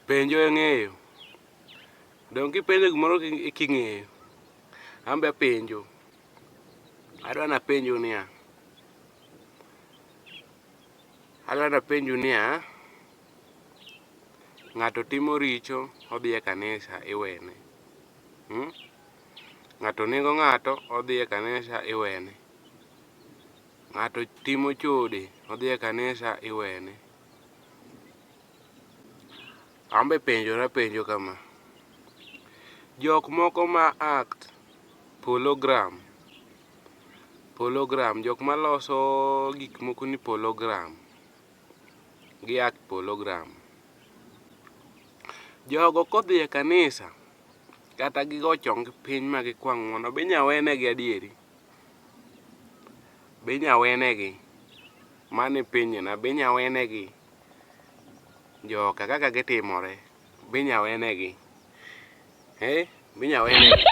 Penjo ng'eyo. Dong kipenjo gimoro king'eyo. Ambe penjo. Adwa na penjo niya. Ng'ato timo richo, odhi e kanisa iwene. Ng'ato nego ng'ato, odhi e kanisa iwene. Ng'ato timo chode, odhi e kanisa iwene. Ambe penjo kama. Jok moko ma act pologram, jok maloso gik moko ni pologram, gi act pologram. Jogo kodhi e kanisa, kata gigo chong piny ma gikwang' ng'uono, be inya wenegi adieri? Be inya wenegi? Mano e penjona, be inya wenegi? Joka kaka gitimore, be inya wenegi? Be inya wenegi?